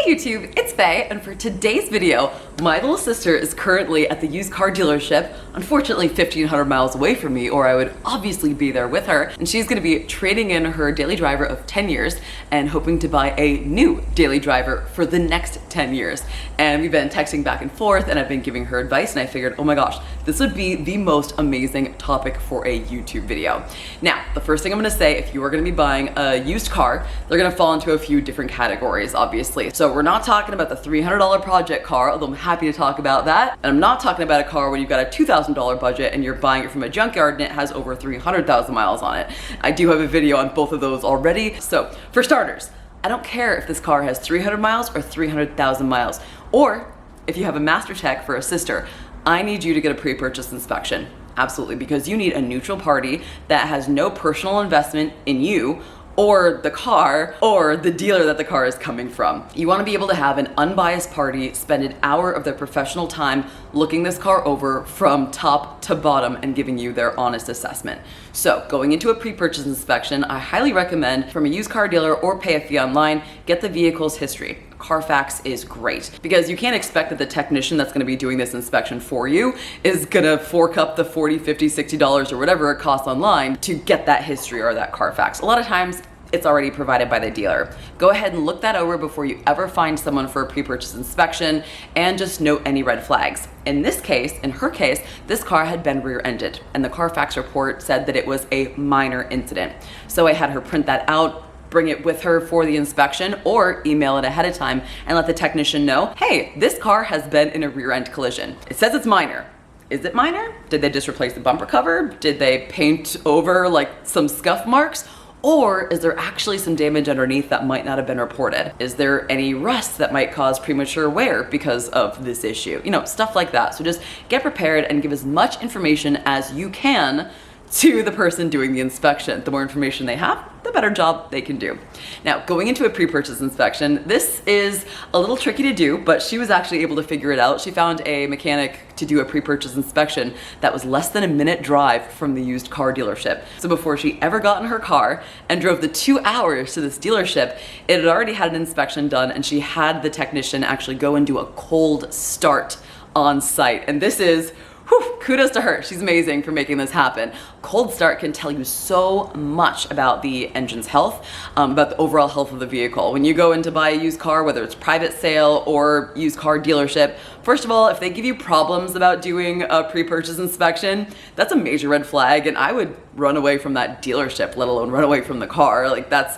Hey YouTube, it's Faye, and for today's video, my little sister is currently at the used car dealership, unfortunately 1,500 miles away from me, or I would obviously be there with her, and she's gonna be trading in her daily driver of 10 years and hoping to buy a new daily driver for the next 10 years. And we've been texting back and forth, and I've been giving her advice, and I figured, oh my gosh, this would be the most amazing topic for a YouTube video. Now, the first thing I'm gonna say, if you are gonna be buying a used car, they're gonna fall into a few different categories, obviously. So we're not talking about the $300 project car, although I'm happy to talk about that. And I'm not talking about a car when you've got a $2,000 budget and you're buying it from a junkyard and it has over 300,000 miles on it. I do have a video on both of those already. So for starters, I don't care if this car has 300 miles or 300,000 miles. Or if you have a master tech for a sister, I need you to get a pre-purchase inspection. Absolutely, because you need a neutral party that has no personal investment in you or the car, or the dealer that the car is coming from. You wanna be able to have an unbiased party spend an hour of their professional time looking this car over from top to bottom and giving you their honest assessment. So going into a pre-purchase inspection, I highly recommend from a used car dealer or pay a fee online, get the vehicle's history. Carfax is great because you can't expect that the technician that's gonna be doing this inspection for you is gonna fork up the $40, $50, $60 or whatever it costs online to get that history or that Carfax. A lot of times it's already provided by the dealer. Go ahead and look that over before you ever find someone for a pre-purchase inspection and just note any red flags. In this case, in her case, this car had been rear-ended and the Carfax report said that it was a minor incident. So I had her print that out, bring it with her for the inspection, or email it ahead of time and let the technician know, hey, this car has been in a rear end collision. It says it's minor. Is it minor? Did they just replace the bumper cover? Did they paint over like some scuff marks? Or is there actually some damage underneath that might not have been reported? Is there any rust that might cause premature wear because of this issue? You know, stuff like that. So just get prepared and give as much information as you can to the person doing the inspection. The more information they have, the better job they can do. Now, going into a pre-purchase inspection, this is a little tricky to do, but she was actually able to figure it out. She found a mechanic to do a pre-purchase inspection that was less than a minute drive from the used car dealership. So before she ever got in her car and drove the 2 hours to this dealership, it had already had an inspection done and she had the technician actually go and do a cold start on site. And this is, whew, kudos to her. She's amazing for making this happen. Cold start can tell you so much about the engine's health, about the overall health of the vehicle. When you go in to buy a used car, whether it's private sale or used car dealership, first of all, if they give you problems about doing a pre-purchase inspection, that's a major red flag, and I would run away from that dealership, let alone run away from the car. Like that's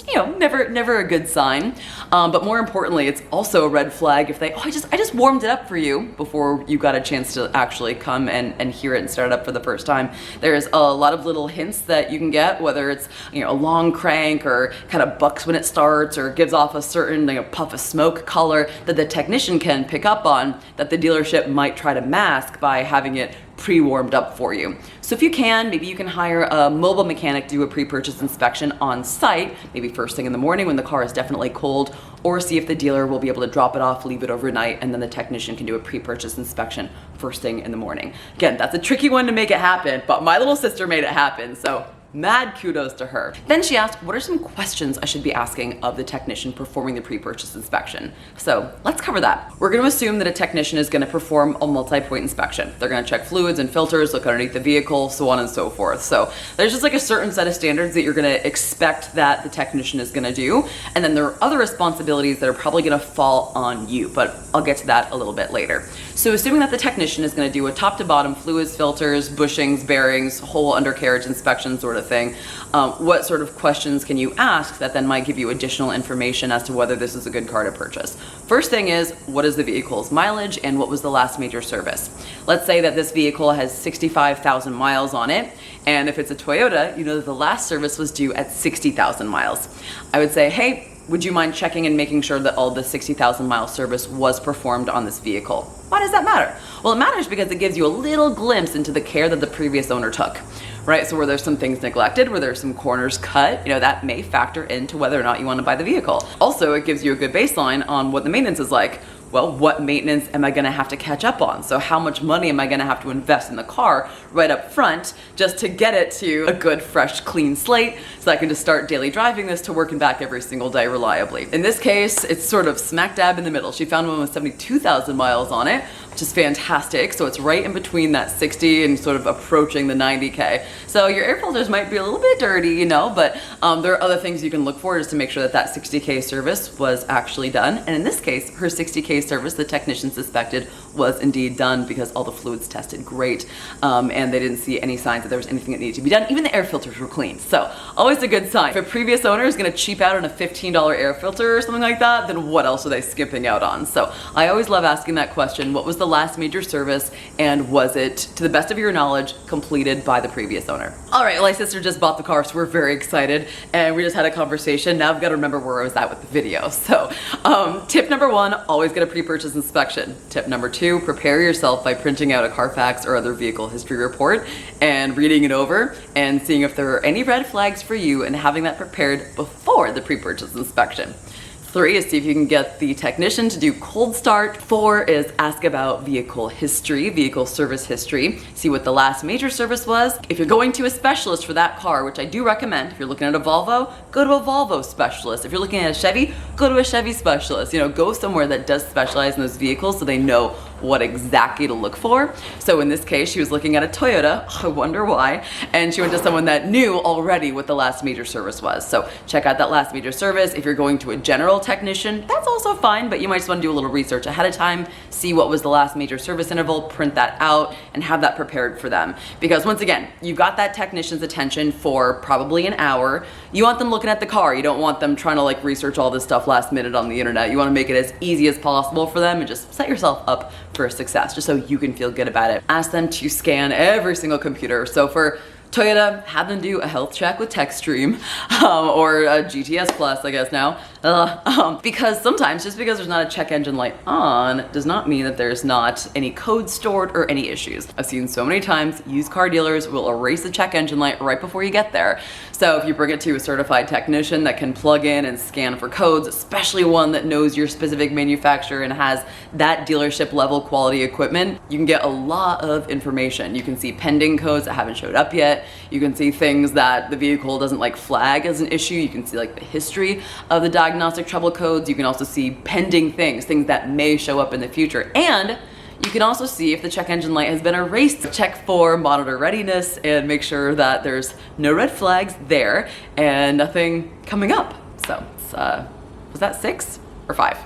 you know, never a good sign. But more importantly, it's also a red flag if they, oh, I just warmed it up for you before you got a chance to actually come and hear it and start it up for the first time. There's a lot of little hints that you can get, whether it's, you know, a long crank or kind of bucks when it starts or gives off a certain, you know, puff of smoke color that the technician can pick up on that the dealership might try to mask by having it pre-warmed up for you. So if you can, maybe you can hire a mobile mechanic to do a pre-purchase inspection on site, maybe first thing in the morning when the car is definitely cold, or see if the dealer will be able to drop it off, leave it overnight, and then the technician can do a pre-purchase inspection first thing in the morning. Again, that's a tricky one to make it happen, but my little sister made it happen, so mad kudos to her. Then she asked, what are some questions I should be asking of the technician performing the pre-purchase inspection? So let's cover that. We're gonna assume that a technician is gonna perform a multi-point inspection. They're gonna check fluids and filters, look underneath the vehicle, so on and so forth. So there's just like a certain set of standards that you're gonna expect that the technician is gonna do. And then there are other responsibilities that are probably gonna fall on you, but I'll get to that a little bit later. So assuming that the technician is gonna do a top to bottom fluids, filters, bushings, bearings, whole undercarriage inspection sort of thing, what sort of questions can you ask that then might give you additional information as to whether this is a good car to purchase? First thing is, what is the vehicle's mileage and what was the last major service? Let's say that this vehicle has 65,000 miles on it, and if it's a Toyota, you know that the last service was due at 60,000 miles. I would say, hey, would you mind checking and making sure that all the 60,000 mile service was performed on this vehicle? Why does that matter? Well, it matters because it gives you a little glimpse into the care that the previous owner took. right? So where there's some things neglected, where there's some corners cut, you know, that may factor into whether or not you want to buy the vehicle. Also, it gives you a good baseline on what the maintenance is like. Well, what maintenance am I gonna have to catch up on? So how much money am I gonna have to invest in the car right up front just to get it to a good, fresh, clean slate so I can just start daily driving this to work and back every single day reliably. In this case, it's sort of smack dab in the middle. She found one with 72,000 miles on it, which is fantastic. So it's right in between that 60 and sort of approaching the 90K. So your air filters might be a little bit dirty, you know, but there are other things you can look for just to make sure that that 60K service was actually done. And in this case, her 60K service, the technician suspected, was indeed done because all the fluids tested great, and they didn't see any signs that there was anything that needed to be done. Even the air filters were clean, so always a good sign. If a previous owner is going to cheap out on a $15 air filter or something like that, then what else are they skipping out on? So I always love asking that question: what was the last major service, and was it, to the best of your knowledge, completed by the previous owner? All right, well, my sister just bought the car, so we're very excited, and we just had a conversation. Now I've got to remember where I was at with the video. So tip number one, always get a pre-purchase inspection. Tip number two, prepare yourself by printing out a Carfax or other vehicle history report and reading it over and seeing if there are any red flags for you and having that prepared before the pre-purchase inspection. 3 is see if you can get the technician to do cold start. 4 is ask about vehicle history, vehicle service history. See what the last major service was. If you're going to a specialist for that car, which I do recommend, if you're looking at a Volvo, go to a Volvo specialist. If you're looking at a Chevy, go to a Chevy specialist. You know, go somewhere that does specialize in those vehicles so they know what exactly to look for. So in this case, she was looking at a Toyota, I wonder why, and she went to someone that knew already what the last major service was. So check out that last major service. If you're going to a general technician, that's also fine, but you might just want to do a little research ahead of time, see what was the last major service interval, print that out, and have that prepared for them. Because once again, you got that technician's attention for probably an hour. You want them looking at the car. You don't want them trying to like research all this stuff last minute on the internet. You want to make it as easy as possible for them and just set yourself up for success, just so you can feel good about it. Ask them to scan every single computer. So for Toyota, have them do a health check with TechStream or a GTS Plus, I guess now. Because sometimes just because there's not a check engine light on does not mean that there's not any code stored or any issues. I've seen so many times used car dealers will erase the check engine light right before you get there. So if you bring it to a certified technician that can plug in and scan for codes, especially one that knows your specific manufacturer and has that dealership level quality equipment, you can get a lot of information. You can see pending codes that haven't showed up yet. You can see things that the vehicle doesn't like flag as an issue. You can see like the history of the diagnostic trouble codes. You can also see pending things that may show up in the future. And you can also see if the check engine light has been erased. Check for monitor readiness and make sure that there's no red flags there and nothing coming up. So was that 6 or 5?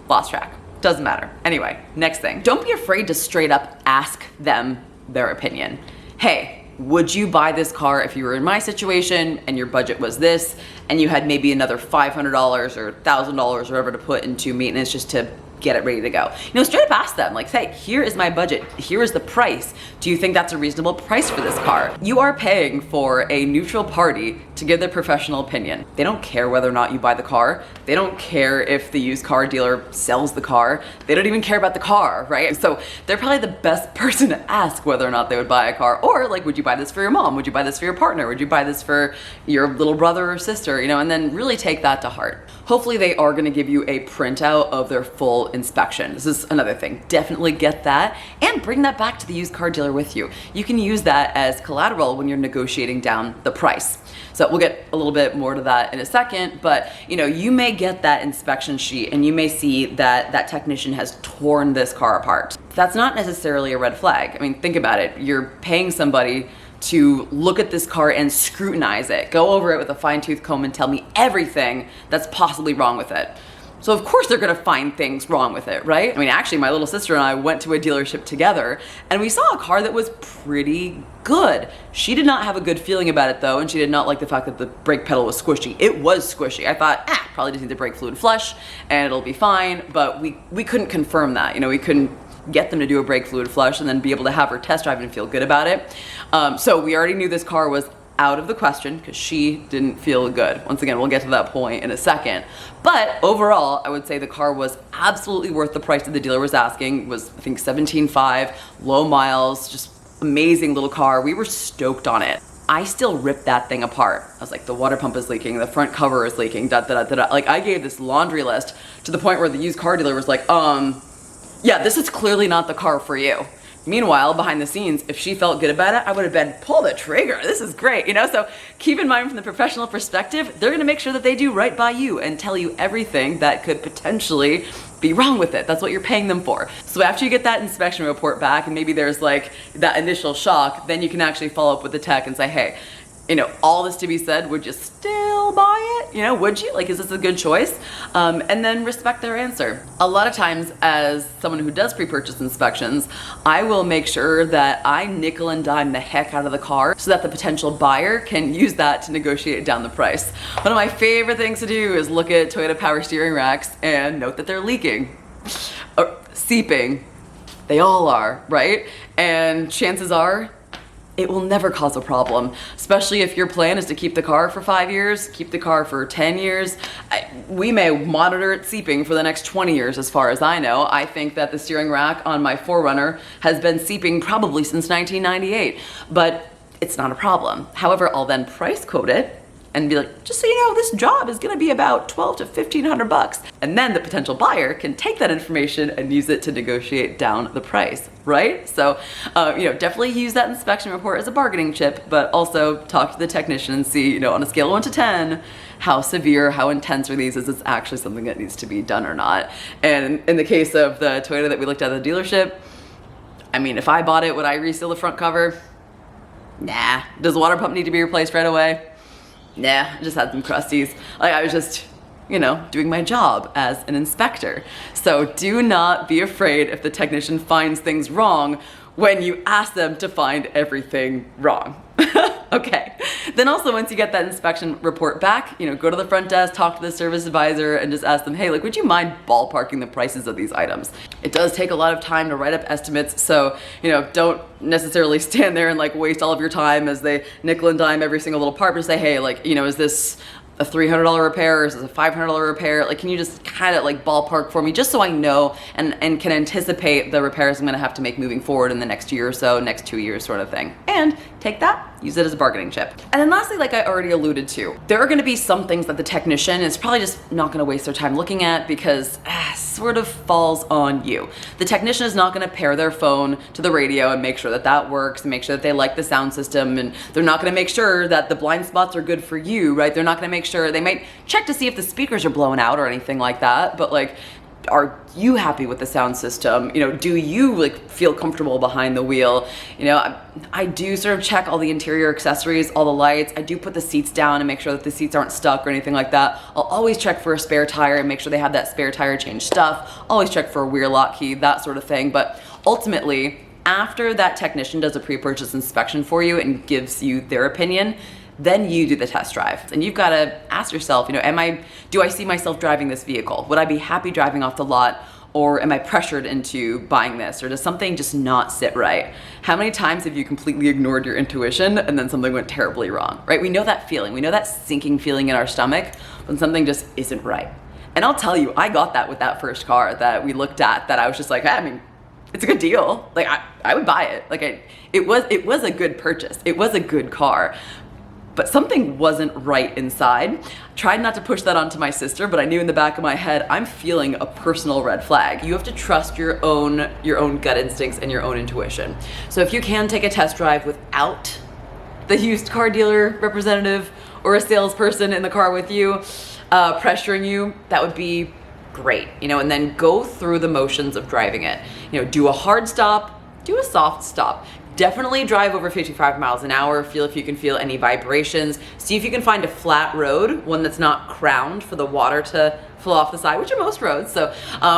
Lost track. Doesn't matter. Anyway, next thing. Don't be afraid to straight up ask them their opinion. Hey, would you buy this car if you were in my situation and your budget was this and you had maybe another $500 or $1,000 or whatever to put into maintenance just to get it ready to go? You know, straight up ask them, like, hey, here is my budget, here is the price. Do you think that's a reasonable price for this car? You are paying for a neutral party to give their professional opinion. They don't care whether or not you buy the car. They don't care if the used car dealer sells the car. They don't even care about the car, right? So they're probably the best person to ask whether or not they would buy a car. Or like, would you buy this for your mom? Would you buy this for your partner? Would you buy this for your little brother or sister? You know, and then really take that to heart. Hopefully they are gonna give you a printout of their full inspection. This is another thing. Definitely get that and bring that back to the used car dealer with you. You can use that as collateral when you're negotiating down the price. So we'll get a little bit more to that in a second, but you know, you may get that inspection sheet and you may see that that technician has torn this car apart. That's not necessarily a red flag. I mean, think about it. You're paying somebody to look at this car and scrutinize it, go over it with a fine-tooth comb and tell me everything that's possibly wrong with it. So of course they're gonna find things wrong with it, right? I mean, actually my little sister and I went to a dealership together and we saw a car that was pretty good. She did not have a good feeling about it though, and she did not like the fact that the brake pedal was squishy. It was squishy. I thought, probably just need the brake fluid flush and it'll be fine, but we couldn't confirm that. You know, we couldn't get them to do a brake fluid flush and then be able to have her test drive and feel good about it. So we already knew this car was out of the question because she didn't feel good. Once again, we'll get to that point in a second. But overall, I would say the car was absolutely worth the price that the dealer was asking. It was, I think, $17,500, low miles, just amazing little car. We were stoked on it. I still ripped that thing apart. I was like, the water pump is leaking, the front cover is leaking, da da da da da. Like, I gave this laundry list to the point where the used car dealer was like, yeah, this is clearly not the car for you. Meanwhile, behind the scenes, if she felt good about it, I would have been, pull the trigger, this is great, you know? So keep in mind from the professional perspective, they're gonna make sure that they do right by you and tell you everything that could potentially be wrong with it. That's what you're paying them for. So after you get that inspection report back and maybe there's like that initial shock, then you can actually follow up with the tech and say, hey, you know, all this to be said, would you still buy it? You know, would you? Like, is this a good choice? And then respect their answer. A lot of times, as someone who does pre-purchase inspections, I will make sure that I nickel and dime the heck out of the car so that the potential buyer can use that to negotiate down the price. One of my favorite things to do is look at Toyota power steering racks and note that they're leaking or seeping. They all are, right? And chances are, it will never cause a problem, especially if your plan is to keep the car for 5 years, keep the car for 10 years. We may monitor it seeping for the next 20 years as far as I know. I think that the steering rack on my 4Runner has been seeping probably since 1998, but it's not a problem. However, I'll then price quote it and be like, just so you know, this job is gonna be about $1,200 to $1,500. And then the potential buyer can take that information and use it to negotiate down the price, right? So, you know, definitely use that inspection report as a bargaining chip, but also talk to the technician and see, you know, on a scale of 1 to 10, how severe, how intense are these? Is this actually something that needs to be done or not? And in the case of the Toyota that we looked at the dealership, I mean, if I bought it, would I reseal the front cover? Nah. Does the water pump need to be replaced right away? Nah, I just had some crusties. Like, I was just, you know, doing my job as an inspector. So do not be afraid if the technician finds things wrong when you ask them to find everything wrong. Okay. Then also, once you get that inspection report back, you know, go to the front desk, talk to the service advisor, and just ask them, hey, like, would you mind ballparking the prices of these items? It does take a lot of time to write up estimates, so, you know, don't necessarily stand there and like waste all of your time as they nickel and dime every single little part, but say, hey, like, you know, is this a $300 repair or is this a $500 repair? Like, can you just kind of like ballpark for me just so I know and can anticipate the repairs I'm gonna have to make moving forward in the next year or so, next 2 years sort of thing. And take that, use it as a bargaining chip. And then lastly, like I already alluded to, there are gonna be some things that the technician is probably just not gonna waste their time looking at because sort of falls on you. The technician is not gonna pair their phone to the radio and make sure that that works and make sure that they like the sound system, and they're not gonna make sure that the blind spots are good for you, right? They're not gonna make sure, they might check to see if the speakers are blown out or anything like that, but like, are you happy with the sound system? You know, do you like feel comfortable behind the wheel? You know, I do sort of check all the interior accessories, all the lights. I do put the seats down and make sure that the seats aren't stuck or anything like that. I'll always check for a spare tire and make sure they have that spare tire change stuff. Always check for a rear lock key, that sort of thing. But ultimately, after that technician does a pre-purchase inspection for you and gives you their opinion, then you do the test drive. And you've got to ask yourself, you know, do I see myself driving this vehicle? Would I be happy driving off the lot? Or am I pressured into buying this? Or does something just not sit right? How many times have you completely ignored your intuition and then something went terribly wrong, right? We know that feeling. We know that sinking feeling in our stomach when something just isn't right. And I'll tell you, I got that with that first car that we looked at, that I was just like, I mean, it's a good deal. Like, I would buy it. Like, it was a good purchase. It was a good car. But something wasn't right inside. Tried not to push that onto my sister, but I knew in the back of my head, I'm feeling a personal red flag. You have to trust your own gut instincts and your own intuition. So if you can take a test drive without the used car dealer representative or a salesperson in the car with you, pressuring you, that would be great, you know, and then go through the motions of driving it. You know, do a hard stop, do a soft stop. Definitely drive over 55 miles an hour, feel if you can feel any vibrations. See if you can find a flat road, one that's not crowned for the water to flow off the side, which are most roads. So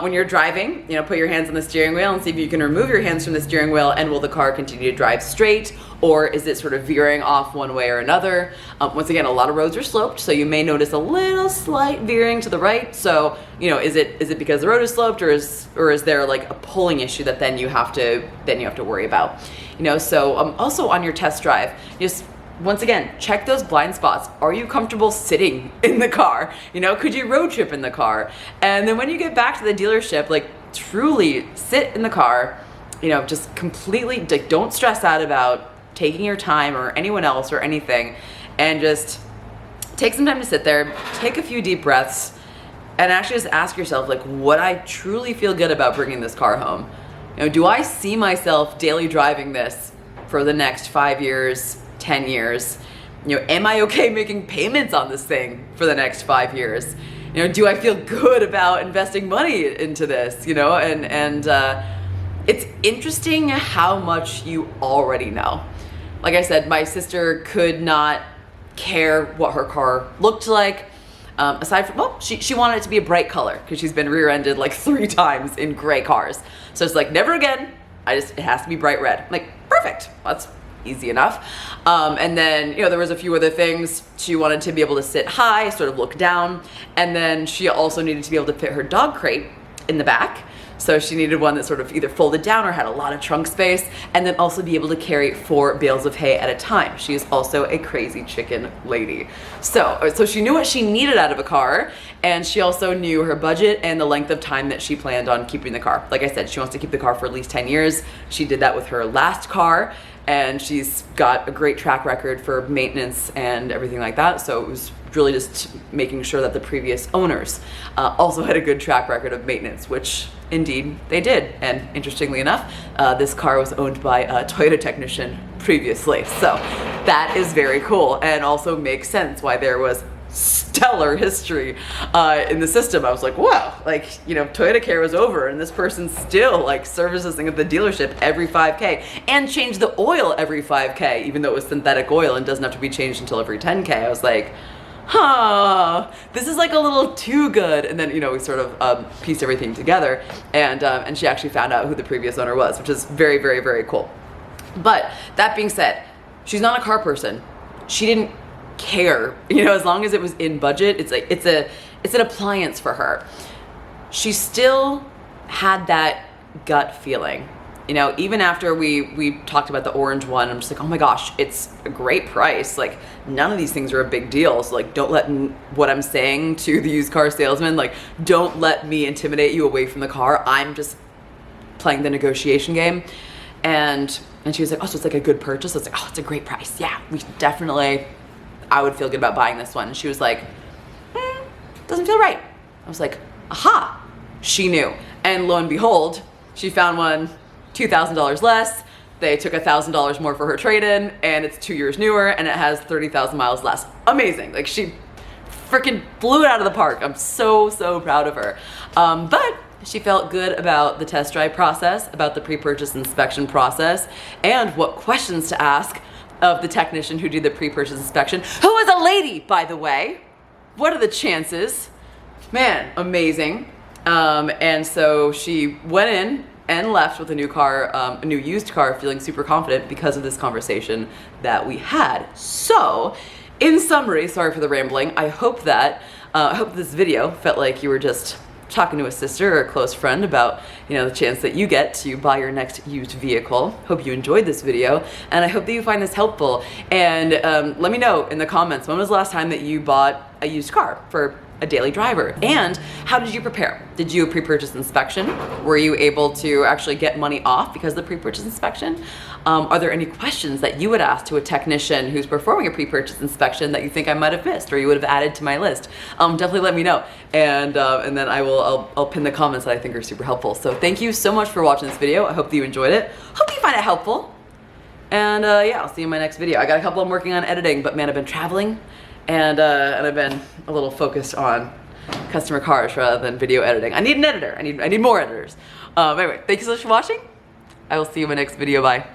when you're driving, you know, put your hands on the steering wheel and see if you can remove your hands from the steering wheel, and will the car continue to drive straight, or is it sort of veering off one way or another? Once again, a lot of roads are sloped, so you may notice a little slight veering to the right. So, you know, is it because the road is sloped, or is there like a pulling issue that then you have to worry about? You know, so also on your test drive, just once again, check those blind spots. Are you comfortable sitting in the car? You know, could you road trip in the car? And then when you get back to the dealership, like, truly sit in the car, you know, just completely, like, don't stress out about taking your time, or anyone else or anything, and just take some time to sit there, take a few deep breaths, and actually just ask yourself, like, would I truly feel good about bringing this car home? You know, do I see myself daily driving this for the next 5 years, 10 years? You know, am I okay making payments on this thing for the next 5 years? You know, do I feel good about investing money into this? You know, and it's interesting how much you already know. Like I said, my sister could not care what her car looked like. Aside from, well, she wanted it to be a bright color because she's been rear-ended like 3 times in gray cars. So it's like, never again. It has to be bright red. I'm like, perfect. That's easy enough. And then, you know, there was a few other things. She wanted to be able to sit high, sort of look down. And then she also needed to be able to fit her dog crate in the back. So she needed one that sort of either folded down or had a lot of trunk space, and then also be able to carry 4 bales of hay at a time. She is also a crazy chicken lady. So she knew what she needed out of a car, and she also knew her budget and the length of time that she planned on keeping the car. Like I said, she wants to keep the car for at least 10 years. She did that with her last car, and she's got a great track record for maintenance and everything like that. So it was really just making sure that the previous owners also had a good track record of maintenance, which indeed they did. And interestingly enough, this car was owned by a Toyota technician previously. So that is very cool, and also makes sense why there was stellar history in the system. I was like, wow, like, you know, Toyota care was over and this person still like services at the dealership every 5K and changed the oil every 5K, even though it was synthetic oil and doesn't have to be changed until every 10K. I was like, huh, this is like a little too good. And then, you know, we sort of pieced everything together, and she actually found out who the previous owner was, which is very, very, very cool. But that being said, she's not a car person. She didn't care, you know, as long as it was in budget. It's like it's an appliance for her. She still had that gut feeling, you know, even after we talked about the orange one. I'm just like, oh my gosh, it's a great price. Like, none of these things are a big deal. So like, don't let what I'm saying to the used car salesman, like, don't let me intimidate you away from the car. I'm just playing the negotiation game. And she was like, oh, so it's like a good purchase. I was like, oh, it's a great price. Yeah, we definitely, I would feel good about buying this one. And she was like, doesn't feel right. I was like, aha, she knew. And lo and behold, she found one $2,000 less. They took $1,000 more for her trade-in, and it's 2 years newer, and it has 30,000 miles less. Amazing. Like, she freaking blew it out of the park. I'm so, so proud of her. But she felt good about the test drive process, about the pre-purchase inspection process, and what questions to ask of the technician who did the pre-purchase inspection, who was a lady, by the way. What are the chances? Man, amazing. And so she went in and left with a new car, a new used car, feeling super confident because of this conversation that we had. So, in summary, sorry for the rambling, I hope this video felt like you were just talking to a sister or a close friend about, you know, the chance that you get to buy your next used vehicle. Hope you enjoyed this video, and I hope that you find this helpful. And let me know in the comments, when was the last time that you bought a used car for a daily driver? And how did you prepare? Did you do a pre-purchase inspection? Were you able to actually get money off because of the pre-purchase inspection? Are there any questions that you would ask to a technician who's performing a pre-purchase inspection that you think I might have missed or you would have added to my list? Definitely let me know, and then I'll pin the comments that I think are super helpful. So thank you so much for watching this video. I hope that you enjoyed it. Hope you find it helpful. And yeah, I'll see you in my next video. I got a couple I'm working on editing, but man, I've been traveling, and I've been a little focused on customer cars rather than video editing. I need an editor. I need more editors. Anyway, thank you so much for watching. I will see you in my next video. Bye.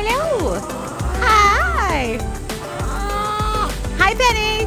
Hello. Hi. Hi, Penny.